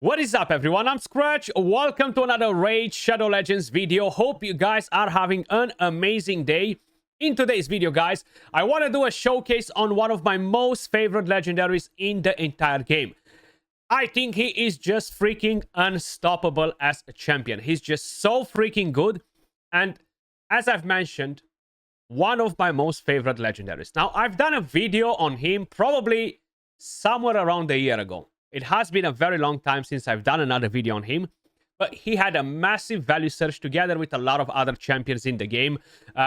What is up, everyone? I'm Skratch. Welcome to another Raid Shadow Legends video. Hope you guys are having an amazing day. In today's video, guys, I want to do a showcase on one of my most favorite legendaries in the entire game. I think he is just freaking unstoppable as a champion. He's just so freaking good. And as I've mentioned, one of my most favorite legendaries. Now, I've done a video on him probably somewhere around a year ago. It has been a very long time since I've done another video on him, but he had a massive value surge together with a lot of other champions in the game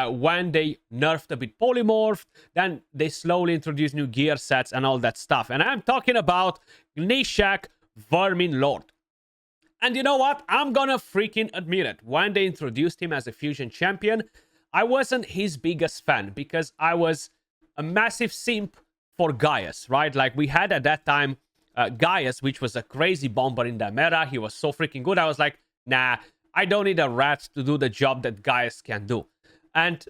when they nerfed a bit polymorphed, then they slowly introduced new gear sets and all that stuff. And I'm talking about Gnishak, Vermin Lord. And you know what? I'm gonna freaking admit it. When they introduced him as a fusion champion, I wasn't his biggest fan because I was a massive simp for Gaius, right? Like, we had at that time Gaius, which was a crazy bomber in the meta. He was so freaking good. I was like, nah, I don't need a rat to do the job that Gaius can do. And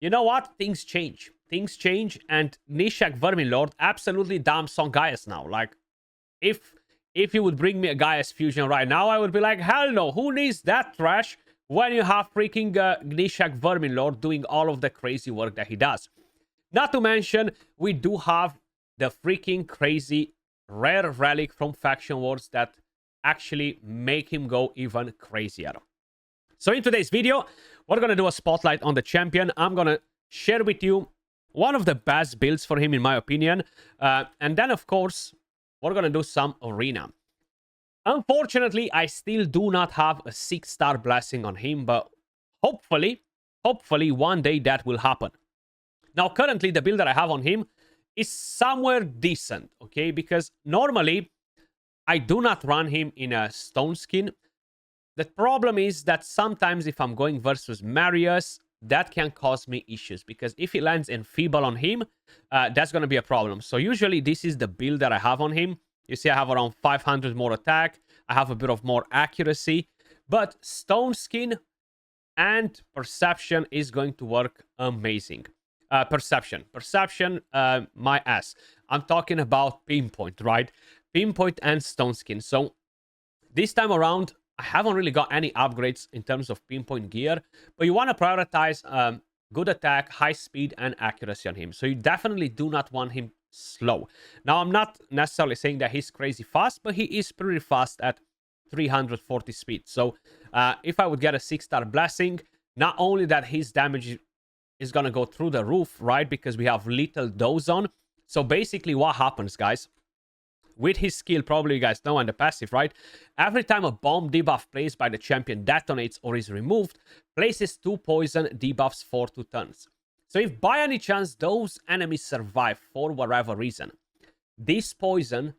you know what? Things change. Things change, and Gnishak Vermin Lord absolutely dumps on Gaius now. Like, if you would bring me a Gaius fusion right now, I would be like, hell no, who needs that trash when you have freaking Gnishak Vermin Lord doing all of the crazy work that he does? Not to mention, we do have the freaking crazy rare relic from Faction Wars that actually make him go even crazier. So in today's video, we're going to do a spotlight on the champion. I'm going to share with you one of the best builds for him, in my opinion. And then, of course, we're going to do some arena. Unfortunately, I still do not have a 6-star blessing on him, but hopefully one day that will happen. Now, currently, the build that I have on him is somewhere decent, okay? Because normally, I do not run him in a stone skin. The problem is that sometimes if I'm going versus Marius, that can cause me issues. Because if he lands Enfeeble on him, that's going to be a problem. So usually, this is the build that I have on him. You see, I have around 500 more attack. I have a bit of more accuracy. But stone skin and perception is going to work amazing. Perception, my ass. I'm talking about pinpoint, right? Pinpoint and stone skin. So this time around, I haven't really got any upgrades in terms of pinpoint gear, but you want to prioritize good attack, high speed, and accuracy on him. So you definitely do not want him slow. Now, I'm not necessarily saying that he's crazy fast, but he is pretty fast at 340 speed. So if I would get a 6-star blessing, not only that his damage is going to go through the roof, right? Because we have little dose on. So basically what happens, guys, with his skill, probably you guys know, and the passive, right? Every time a bomb debuff placed by the champion detonates or is removed, places 2 poison debuffs for 2 turns. So if by any chance those enemies survive for whatever reason, this poison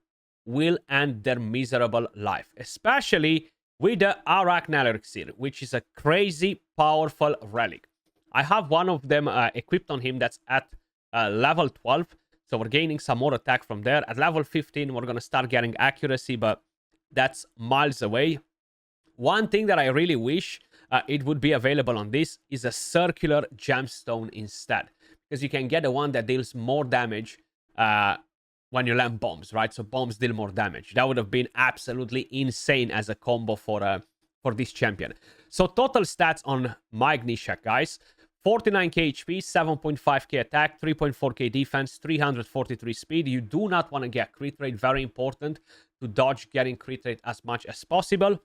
will end their miserable life. Especially with the Arachnal Elixir, which is a crazy powerful relic. I have one of them equipped on him that's at level 12. So we're gaining some more attack from there. At level 15, we're going to start getting accuracy, but that's miles away. One thing that I really wish it would be available on this is a circular gemstone instead. Because you can get the one that deals more damage when you land bombs, right? So bombs deal more damage. That would have been absolutely insane as a combo for this champion. So total stats on my Gnishak, guys. 49k HP, 7.5k attack, 3.4k defense, 343 speed. You do not want to get crit rate. Very important to dodge getting crit rate as much as possible.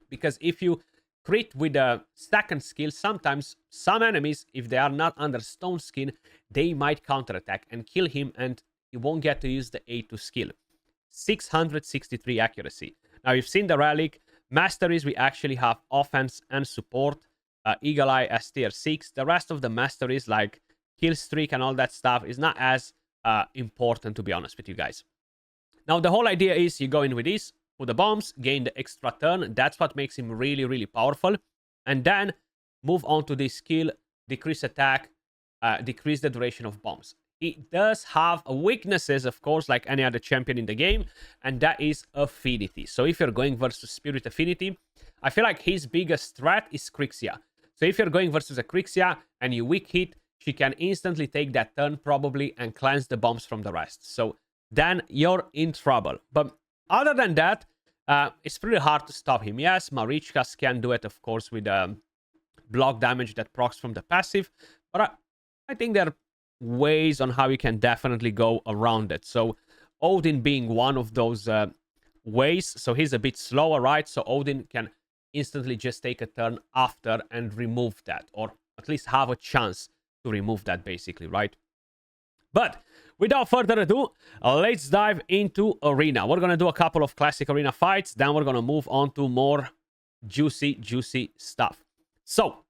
Because if you crit with a second skill, sometimes some enemies, if they are not under stone skin, they might counterattack and kill him, and he won't get to use the A2 skill. 663 accuracy. Now, you've seen the relic. Masteries, we actually have offense and support. Eagle Eye as tier 6. The rest of the masteries, like kill streak and all that stuff, is not as important, to be honest with you guys. Now, the whole idea is you go in with this, put the bombs, gain the extra turn. That's what makes him really, really powerful. And then move on to this skill, decrease attack, decrease the duration of bombs. He does have weaknesses, of course, like any other champion in the game, and that is affinity. So if you're going versus Spirit Affinity, I feel like his biggest threat is Crixia. So if you're going versus a Crixia and you weak hit, she can instantly take that turn probably and cleanse the bombs from the rest. So then you're in trouble. But other than that, It's pretty hard to stop him. Yes, Marichkas can do it, of course, with block damage that procs from the passive. But I think there are ways on how you can definitely go around it. So Odin being one of those ways. So he's a bit slower, right? So Odin can instantly just take a turn after and remove that. Or at least have a chance to remove that, basically, right? But without further ado, let's dive into Arena. We're going to do a couple of classic Arena fights. Then we're going to move on to more juicy stuff. So,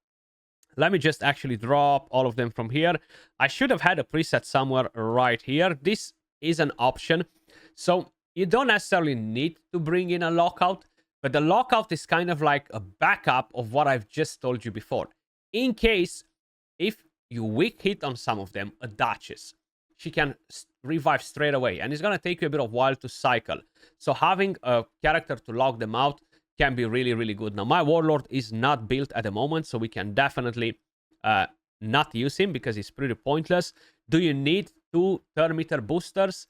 let me just actually drop all of them from here. I should have had a preset somewhere right here. This is an option. So, you don't necessarily need to bring in a lockout. But the lockout is kind of like a backup of what I've just told you before. In case, if you weak hit on some of them, a Duchess, she can revive straight away. And it's going to take you a bit of a while to cycle. So having a character to lock them out can be really good. Now, my Warlord is not built at the moment, so we can definitely not use him because he's pretty pointless. Do you need 2 turn meter boosters?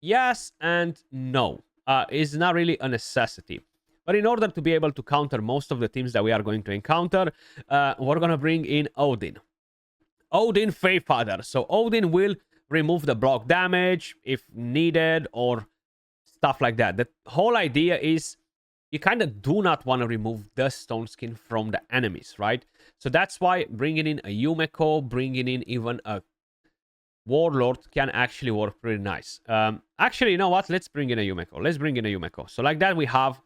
Yes and no. It's not really a necessity. But in order to be able to counter most of the teams that we are going to encounter, we're going to bring in Odin. Odin Faefather. So Odin will remove the block damage if needed or stuff like that. The whole idea is you kind of do not want to remove the stone skin from the enemies, right? So that's why bringing in a Yumeko, bringing in even a Warlord can actually work pretty nice. Actually, you know what? Let's bring in a Yumeko. Let's bring in a Yumeko. So like that, we have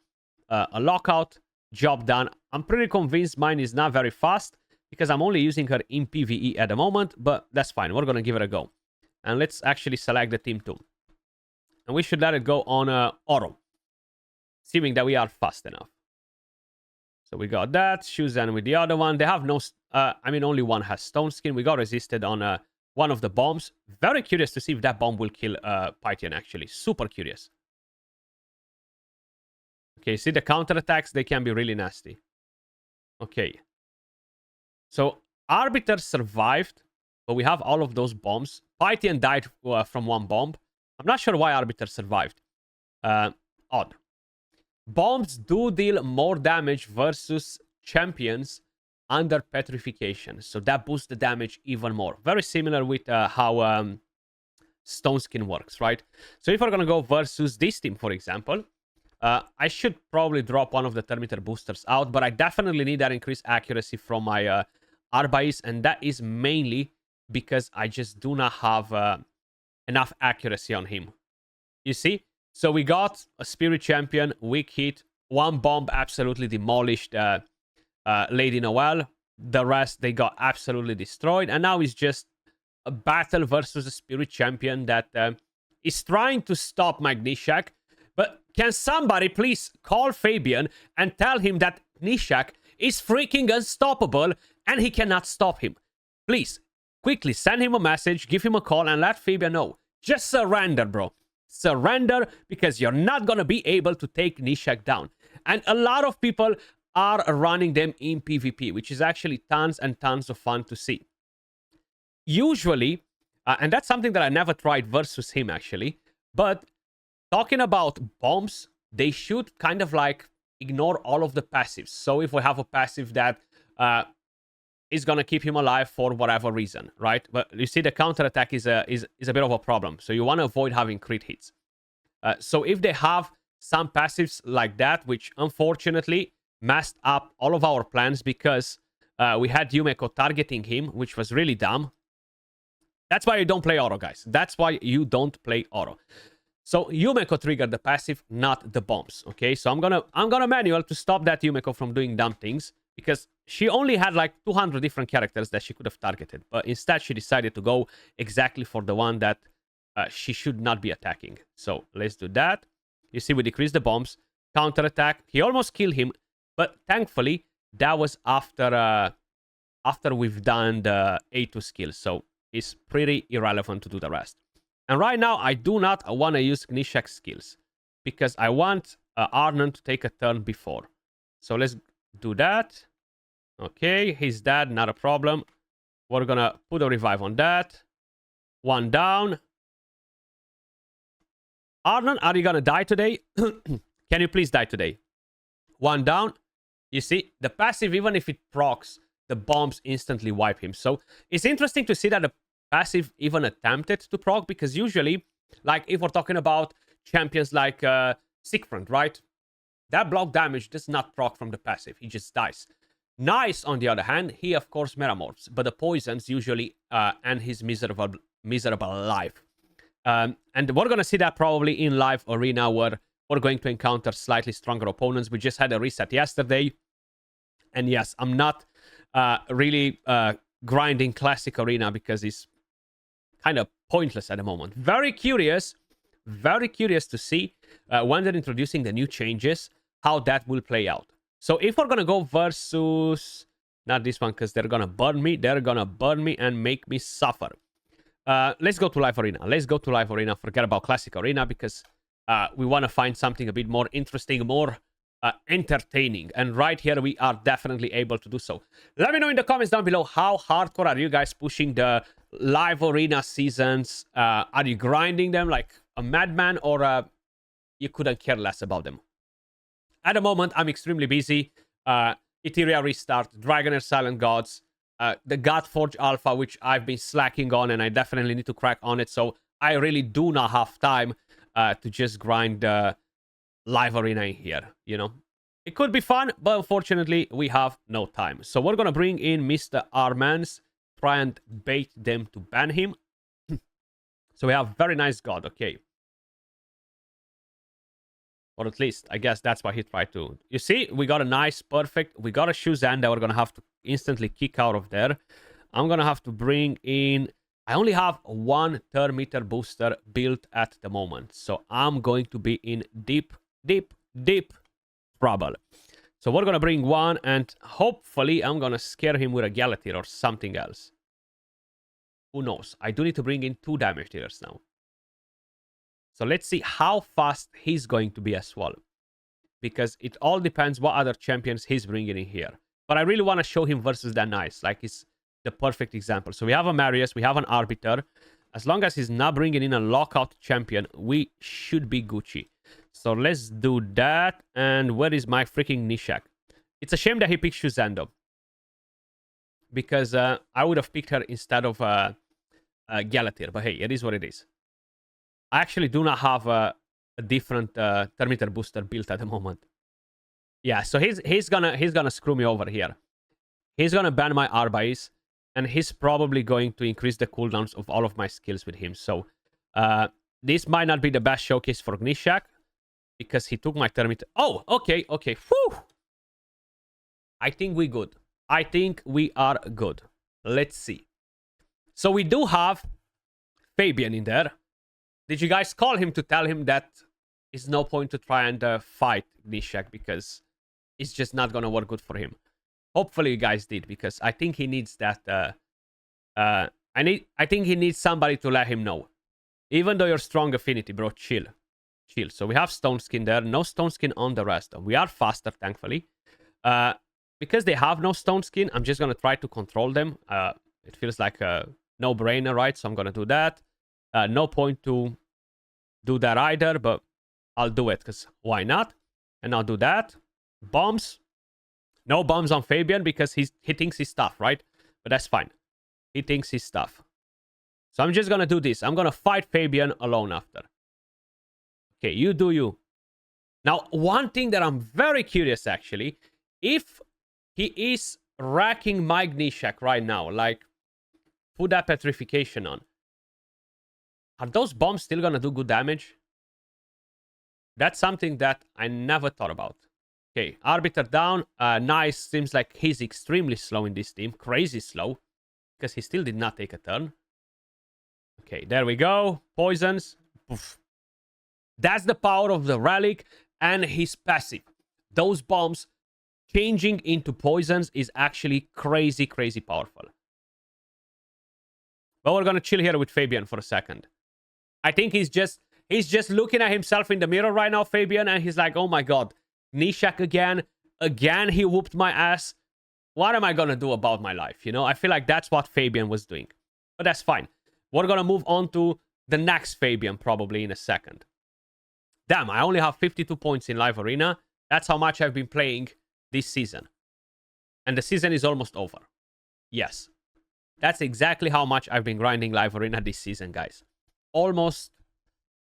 a lockout, job done. I'm pretty convinced mine is not very fast because I'm only using her in PvE at the moment, but that's fine. We're going to give it a go. And let's actually select the team too. And we should let it go on Oro, assuming that we are fast enough. So we got that. Shuzan with the other one. They have no... I mean, only one has stone skin. We got resisted on one of the bombs. Very curious to see if that bomb will kill Pythian, actually. Super curious. Okay, see the counterattacks? They can be really nasty. Okay. So, Arbiter survived, but we have all of those bombs. Pythian died from one bomb. I'm not sure why Arbiter survived. Odd. Bombs do deal more damage versus champions under petrification. So that boosts the damage even more. Very similar with how Stone Skin works, right? So if we're going to go versus this team, for example, I should probably drop one of the Thermiter boosters out, but I definitely need that increased accuracy from my Arbais, and that is mainly because I just do not have enough accuracy on him. You see? So we got a Spirit Champion, weak hit, one bomb absolutely demolished Lady Noelle. The rest, they got absolutely destroyed. And now it's just a battle versus a Spirit Champion that is trying to stop my Gnishak. But can somebody please call Fabian and tell him that Gnishak is freaking unstoppable and he cannot stop him? Please, quickly send him a message, give him a call, and let Fabian know. Just surrender, bro. Surrender, because you're not going to be able to take Gnishak down. And a lot of people are running them in PvP, which is actually tons and tons of fun to see. Usually, and that's something that I never tried versus him, actually, but talking about bombs, they should kind of like ignore all of the passives. So if we have a passive that is going to keep him alive for whatever reason, right? But you see the counterattack is a bit of a problem. So you want to avoid having crit hits. So if they have some passives like that, which unfortunately messed up all of our plans because we had Yumeko targeting him, which was really dumb. That's why you don't play Oro, guys. That's why you don't play Oro. So Yumeko triggered the passive, not the bombs. Okay, so I'm gonna manual to stop that Yumeko from doing dumb things, because she only had like 200 different characters that she could have targeted, but instead she decided to go exactly for the one that she should not be attacking. So let's do that. You see, we decrease the bombs, counterattack. He almost killed him, but thankfully that was after we've done the A2 skill, so it's pretty irrelevant to do the rest. And right now, I do not want to use Gnishak skills because I want Arnon to take a turn before. So let's do that. Okay, he's dead, not a problem. We're going to put a revive on that. One down. Arnon, are you going to die today? Can you please die today? One down. You see, the passive, even if it procs, the bombs instantly wipe him. So it's interesting to see that the passive even attempted to proc, because usually, like if we're talking about champions like Siegfried, right? That block damage does not proc from the passive. He just dies. Nice, on the other hand, he of course metamorphs, but the poisons usually end his miserable life. And we're going to see that probably in live arena, where we're going to encounter slightly stronger opponents. We just had a reset yesterday. And yes, I'm not really grinding classic arena because it's kind of pointless at the moment. Very curious to see when they're introducing the new changes, how that will play out. So if we're going to go versus... Not this one, because they're going to burn me. They're going to burn me and make me suffer. Let's go to live arena. Let's go to live arena. Forget about classic arena, because we want to find something a bit more interesting, more entertaining. And right here, we are definitely able to do so. Let me know in the comments down below, how hardcore are you guys pushing the live arena seasons? Are you grinding them like a madman, or you couldn't care less about them? At the moment, I'm extremely busy. Etheria Restart, Dragonair Silent Gods, the Godforge Alpha, which I've been slacking on, and I definitely need to crack on it. So I really do not have time to just grind live arena in here, you know. It could be fun, but unfortunately, we have no time. So we're going to bring in Mr. Armans, try and bait them to ban him. So we have very nice God, okay. Or at least, I guess that's what he tried to... You see, we got a nice, perfect... We got a Shuzan that we're going to have to instantly kick out of there. I'm going to have to bring in... I only have one Thermeter booster built at the moment. So I'm going to be in deep trouble. So we're going to bring one, and hopefully I'm going to scare him with a Galatir or something else. Who knows? I do need to bring in 2 damage dealers now. So let's see how fast he's going to be as well. Because it all depends what other champions he's bringing in here. But I really want to show him versus that Nice. Like, it's the perfect example. So we have a Marius, we have an Arbiter. As long as he's not bringing in a lockout champion, we should be Gucci. So let's do that. And where is my freaking Gnishak? It's a shame that he picked Shuzando. Because I would have picked her instead of Galatir. But hey, it is what it is. I actually do not have a different Thermeter booster built at the moment. Yeah, so he's gonna screw me over here. He's gonna ban my Arbais, and he's probably going to increase the cooldowns of all of my skills with him. So this might not be the best showcase for Gnishak, because he took my Thermeter. Oh, okay. Whew. I think we good. I think we are good. Let's see. So we do have Fabian in there. Did you guys call him to tell him that it's no point to try and fight Gnishak, because it's just not going to work good for him? Hopefully you guys did, because I think he needs that. I think he needs somebody to let him know. Even though you're strong affinity, bro, chill. So we have Stone Skin there. No Stone Skin on the rest. We are faster, thankfully. Because they have no Stone Skin, I'm just going to try to control them. It feels like a no-brainer, right? So I'm going to do that. No point to do that either, but I'll do it, because why not? And I'll do that. Bombs. No bombs on Fabian, because he thinks he's tough, right? But that's fine. He thinks he's tough. So I'm just going to do this. I'm going to fight Fabian alone after. Okay, you do you. Now, one thing that I'm very curious, actually, if he is racking my Gnishak right now, like, put that petrification on, are those bombs still gonna do good damage? That's something that I never thought about. Okay, Arbiter down. Nice. Seems like he's extremely slow in this team. Crazy slow. Because he still did not take a turn. Okay, there we go. Poisons. Poof. That's the power of the Relic and his passive. Those bombs changing into poisons is actually crazy powerful. But we're gonna chill here with Fabian for a second. I think he's just looking at himself in the mirror right now, Fabian, and he's like, oh my god, Gnishak again. Again, he whooped my ass. What am I going to do about my life? You know, I feel like that's what Fabian was doing. But that's fine. We're going to move on to the next Fabian probably in a second. Damn, I only have 52 points in Live Arena. That's how much I've been playing this season. And the season is almost over. Yes. That's exactly how much I've been grinding Live Arena this season, guys. Almost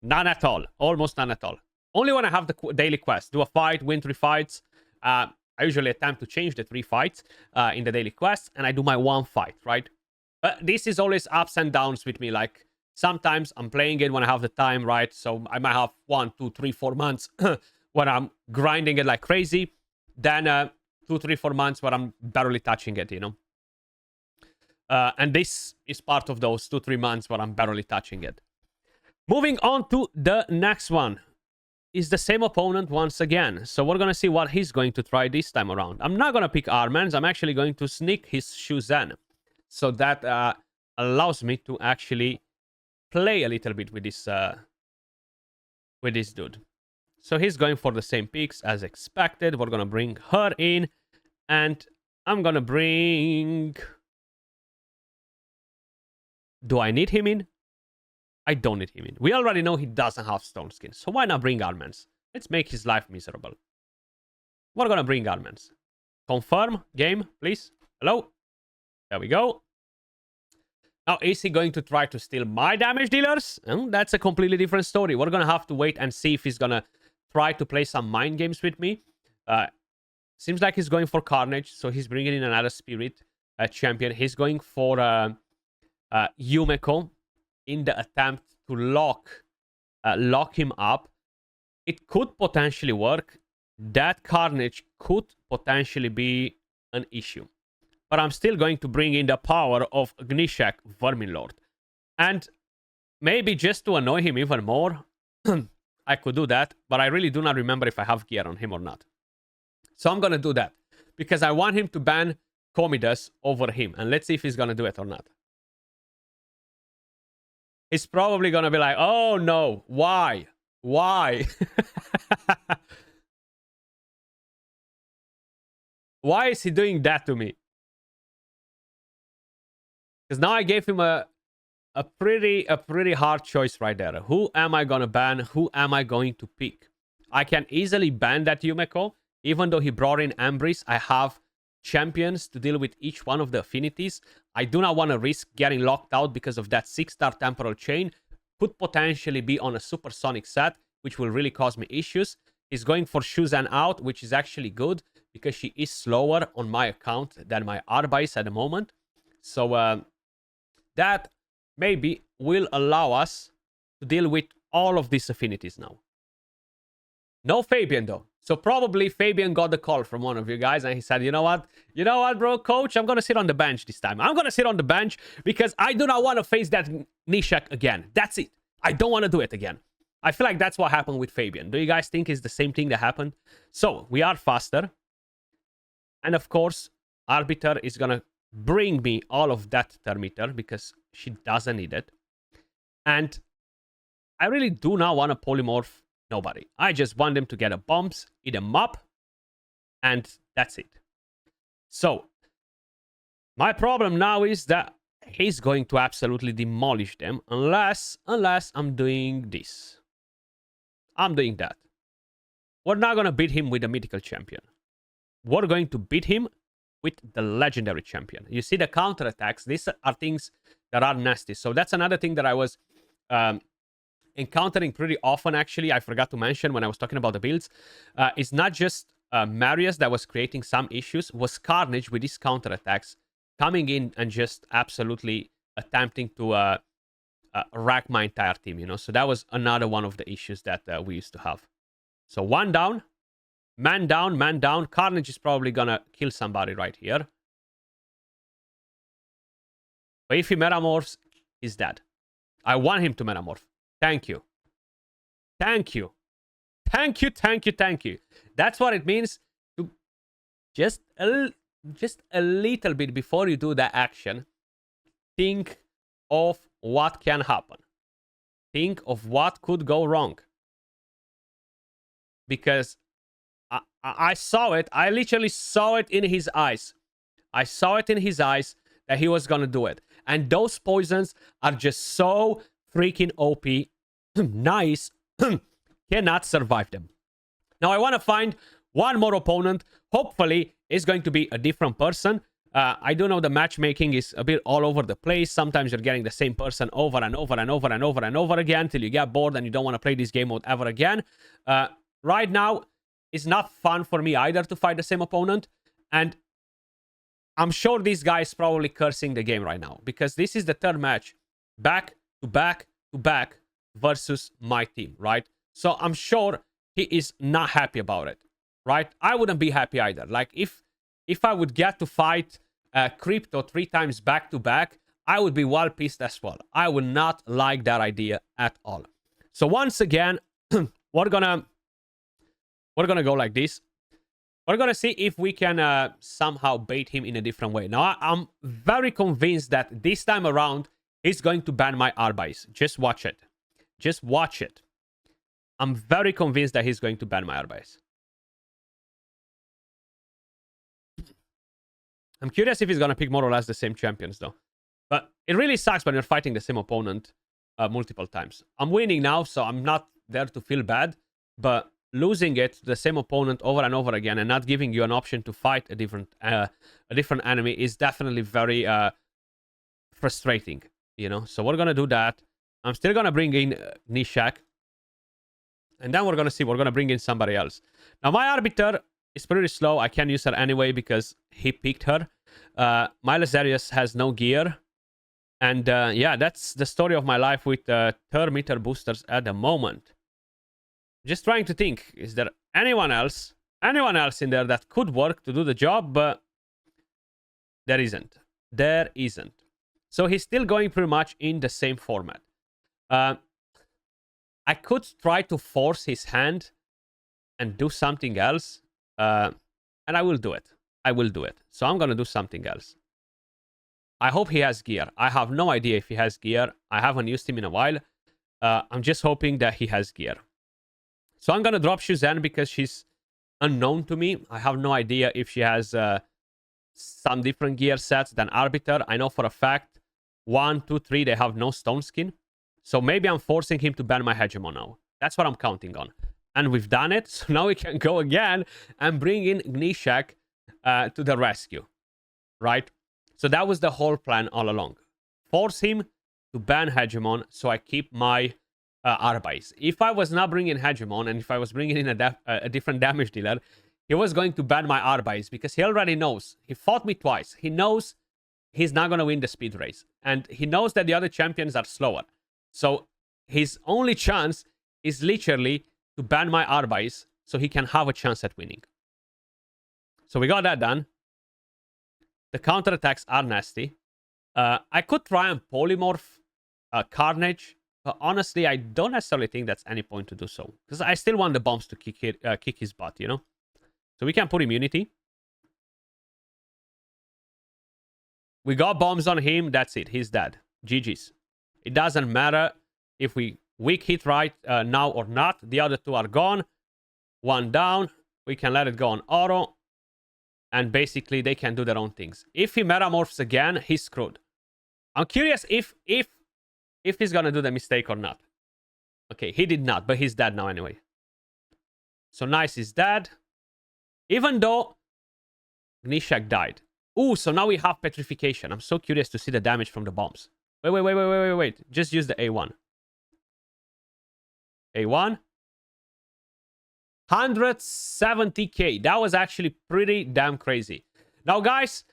none at all. Almost none at all. Only when I have the daily quest. Do a fight, win 3 fights. I usually attempt to change the 3 fights in the daily quest. And I do my 1 fight, right? But this is always ups and downs with me. Like, sometimes I'm playing it when I have the time, right? So I might have 1, 2, 3, 4 months when I'm grinding it like crazy. Then 2, 3, 4 months where I'm barely touching it, you know? And this is part of those 2, 3 months where I'm barely touching it. Moving on to the next one. Is the same opponent once again. So we're going to see what he's going to try this time around. I'm not going to pick Armans. I'm actually going to sneak his Shuzan. So that allows me to actually play a little bit with this dude. So he's going for the same picks as expected. We're going to bring her in. And I'm going to bring... Do I need him in? I don't need him in. We already know he doesn't have Stone Skin. So why not bring Armans? Let's make his life miserable. We're going to bring Armans. Confirm game, please. Hello? There we go. Now, is he going to try to steal my damage dealers? That's a completely different story. We're going to have to wait and see if he's going to try to play some mind games with me. Seems like he's going for Carnage, so he's bringing in another Spirit champion. He's going for Yumeko in the attempt to lock him up. It could potentially work. That Carnage could potentially be an issue. But I'm still going to bring in the power of Gnishak, Vermin Lord. And maybe just to annoy him even more, I could do that. But I really do not remember if I have gear on him or not. So I'm going to do that. Because I want him to ban Comidas over him. And let's see if he's going to do it or not. He's probably going to be like, oh no, why? Why? Why is he doing that to me? Because now I gave him a pretty hard choice right there. Who am I going to ban? Who am I going to pick? I can easily ban that Yumeko. Even though he brought in Ambris, I have champions to deal with each one of the affinities. I do not want to risk getting locked out because of that 6-star temporal chain. Could potentially be on a supersonic set, which will really cause me issues. He's going for Shuzan out, which is actually good because she is slower on my account than my Arba is at the moment. So that maybe will allow us to deal with all of these affinities now. No Fabian though. So probably Fabian got the call from one of you guys and he said, you know what? You know what, bro, coach? I'm going to sit on the bench this time. I'm going to sit on the bench because I do not want to face that Gnishak again. That's it. I don't want to do it again. I feel like that's what happened with Fabian. Do you guys think it's the same thing that happened? So we are faster. And of course, Arbiter is going to bring me all of that Thermeter because she doesn't need it. And I really do not want to polymorph nobody. I just want them to get a bumps, eat them up, and that's it. So, my problem now is that he's going to absolutely demolish them unless I'm doing this. I'm doing that. We're not going to beat him with the mythical champion. We're going to beat him with the legendary champion. You see the counterattacks. These are things that are nasty. So that's another thing that I was encountering pretty often, actually. I forgot to mention when I was talking about the builds. It's not just Marius that was creating some issues. Was Carnage with his counterattacks coming in and just absolutely attempting to rack my entire team, you know? So that was another one of the issues that we used to have. So one down. Man down, man down. Carnage is probably gonna kill somebody right here. But if he metamorphs, he's dead. I want him to metamorph. Thank you. Thank you. Thank you, thank you, thank you. That's what it means to just a little bit before you do that action, think of what can happen. Think of what could go wrong. Because I saw it. I literally saw it in his eyes. I saw it in his eyes that he was going to do it. And those poisons are just so freaking OP. Nice. cannot survive them. Now, I want to find one more opponent. Hopefully, it's going to be a different person. I do know the matchmaking is a bit all over the place. Sometimes you're getting the same person over and over and over and over and over again till you get bored and you don't want to play this game mode ever again. Right now, it's not fun for me either to fight the same opponent. And I'm sure this guy is probably cursing the game right now, because this is the third match back to back to back versus my team, right? So I'm sure he is not happy about it, right? I wouldn't be happy either. Like, if I would get to fight Crypto 3 times back to back, I would be well pissed as well. I would not like that idea at all. So once again, we're gonna go like this. We're gonna see if we can somehow bait him in a different way. Now, I'm very convinced that this time around, he's going to ban my Arbais. Just watch it. Just watch it. I'm very convinced that he's going to ban my Arbais. I'm curious if he's gonna pick more or less the same champions, though. But it really sucks when you're fighting the same opponent multiple times. I'm winning now, so I'm not there to feel bad. But losing it to the same opponent over and over again and not giving you an option to fight a different enemy is definitely very frustrating, you know. So we're gonna do that. I'm still gonna bring in Gnishak, and then we're gonna see. We're gonna bring in somebody else. Now, my Arbiter is pretty slow. I can't use her anyway because he picked her. My Lazarius has no gear. And yeah, that's the story of my life with thermometer boosters at the moment. Just trying to think, is there anyone else in there that could work to do the job? But there isn't. There isn't. So he's still going pretty much in the same format. I could try to force his hand and do something else. And I will do it. I will do it. So I'm going to do something else. I hope he has gear. I have no idea if he has gear. I haven't used him in a while. I'm just hoping that he has gear. So I'm going to drop Shuzan because she's unknown to me. I have no idea if she has some different gear sets than Arbiter. I know for a fact 1, 2, 3, they have no stone skin. So maybe I'm forcing him to ban my Hegemon now. That's what I'm counting on. And we've done it. So now we can go again and bring in Gnishak to the rescue. Right? So that was the whole plan all along. Force him to ban Hegemon so I keep my Arbais. If I was not bringing Hegemon and if I was bringing in a different damage dealer, he was going to ban my Arbais because he already knows. He fought me twice. He knows he's not going to win the speed race. And he knows that the other champions are slower. So his only chance is literally to ban my Arbais so he can have a chance at winning. So we got that done. The counterattacks are nasty. I could try and polymorph Carnage, but honestly, I don't necessarily think that's any point to do so. Because I still want the bombs to kick his butt, you know? So we can put immunity. We got bombs on him. That's it. He's dead. GG's. It doesn't matter if we weak hit right now or not. The other two are gone. One down. We can let it go on auto. And basically, they can do their own things. If he metamorphs again, he's screwed. I'm curious if he's gonna do the mistake or not. Okay, he did not, but he's dead now anyway. So Nice is dead. Even though Gnishak died. Ooh, so now we have Petrification. I'm so curious to see the damage from the bombs. Wait. Just use the A1. A1. 170k. That was actually pretty damn crazy. Now, guys,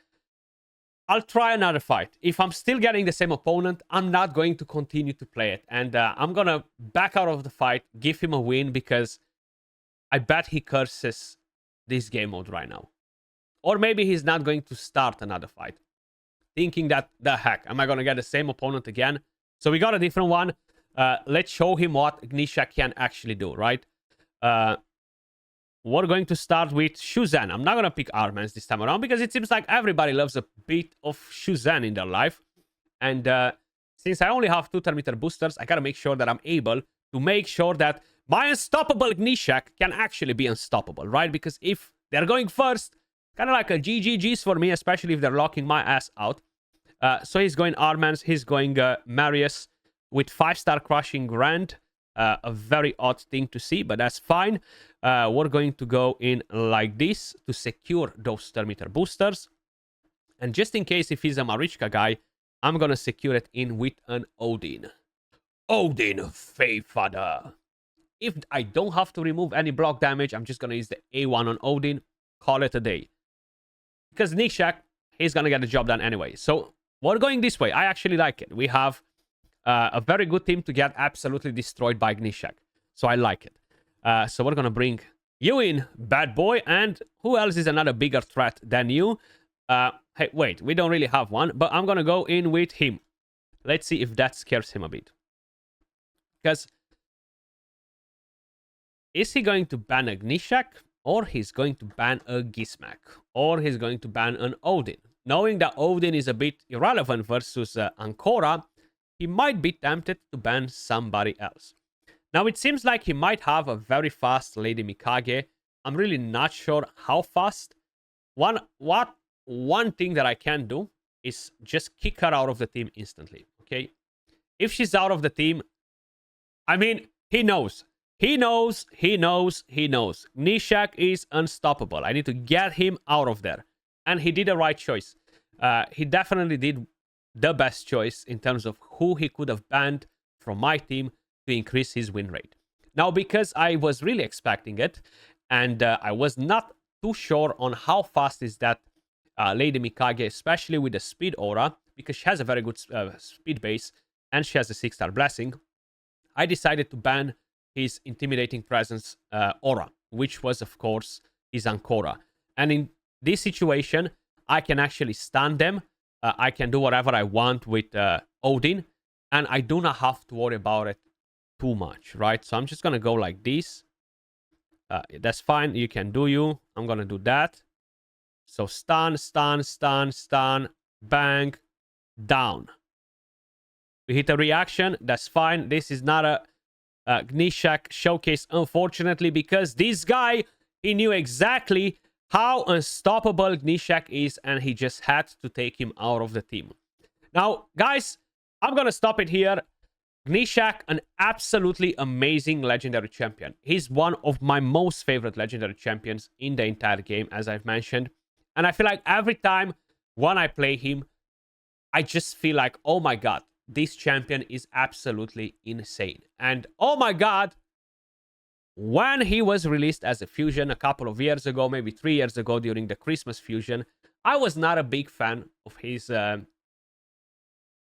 I'll try another fight. If I'm still getting the same opponent, I'm not going to continue to play it. And I'm going to back out of the fight, give him a win, because I bet he curses this game mode right now. Or maybe he's not going to start another fight. Thinking that, the heck, am I going to get the same opponent again? So we got a different one. Let's show him what Gnishak can actually do, right? We're going to start with Shuzan. I'm not going to pick Armans this time around because it seems like everybody loves a bit of Shuzan in their life. And since I only have 2 thermometer boosters, I got to make sure that I'm able to make sure that my unstoppable Gnishak can actually be unstoppable, right? Because if they're going first, kind of like a GGG's for me, especially if they're locking my ass out. So he's going Armans, he's going Marius with 5-star Crushing Grand. A very odd thing to see, but that's fine. We're going to go in like this to secure those Termiter boosters. And just in case if he's a Marichka guy, I'm going to secure it in with an Odin. Odin Feyfather. If I don't have to remove any block damage, I'm just going to use the A1 on Odin. Call it a day. Because Gnishak, he's going to get the job done anyway. So we're going this way. I actually like it. We have a very good team to get absolutely destroyed by Gnishak. So I like it. So we're going to bring you in, bad boy. And who else is another bigger threat than you? Hey, wait. We don't really have one. But I'm going to go in with him. Let's see if that scares him a bit. Because is he going to ban a Gnishak? Or he's going to ban a Gismak? Or he's going to ban an Odin? Knowing that Odin is a bit irrelevant versus Ancora, he might be tempted to ban somebody else. Now, it seems like he might have a very fast Lady Mikage. I'm really not sure how fast. One thing that I can do is just kick her out of the team instantly, okay? If she's out of the team, I mean, he knows. He knows. Gnishak is unstoppable. I need to get him out of there. And he did the right choice. He definitely did the best choice in terms of who he could have banned from my team to increase his win rate. Now, because I was really expecting it, and I was not too sure on how fast is that Lady Mikage, especially with the speed aura, because she has a very good speed base, and she has a 6-star blessing, I decided to ban his intimidating presence aura, which was, of course, his Ancora. And in this situation, I can actually stun them. I can do whatever I want with Odin, and I do not have to worry about it too much, right? So I'm just going to go like this. That's fine. You can do you. I'm going to do that. So stun, bang, down. We hit a reaction. That's fine. This is not a Gnishak showcase, unfortunately, because this guy, he knew exactly how unstoppable Gnishak is, and he just had to take him out of the team. Now, guys, I'm going to stop it here. Gnishak, an absolutely amazing legendary champion. He's one of my most favorite legendary champions in the entire game, as I've mentioned. And I feel like every time when I play him, I just feel like, oh my god, this champion is absolutely insane. And oh my god, when he was released as a fusion a couple of years ago, maybe 3 years ago during the Christmas fusion, I was not a big fan of his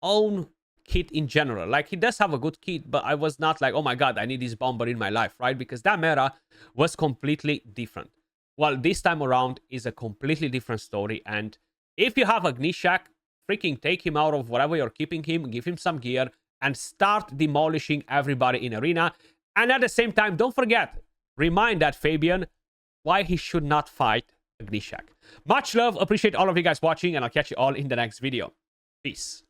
own kit in general. Like, he does have a good kit, but I was not like, oh my god, I need this bomber in my life, right? Because that meta was completely different. Well, this time around is a completely different story. And if you have a Gnishak, freaking take him out of whatever you're keeping him, give him some gear, and start demolishing everybody in arena. And at the same time, don't forget, remind that Fabian why he should not fight a Gnishak. Much love, appreciate all of you guys watching, and I'll catch you all in the next video. Peace.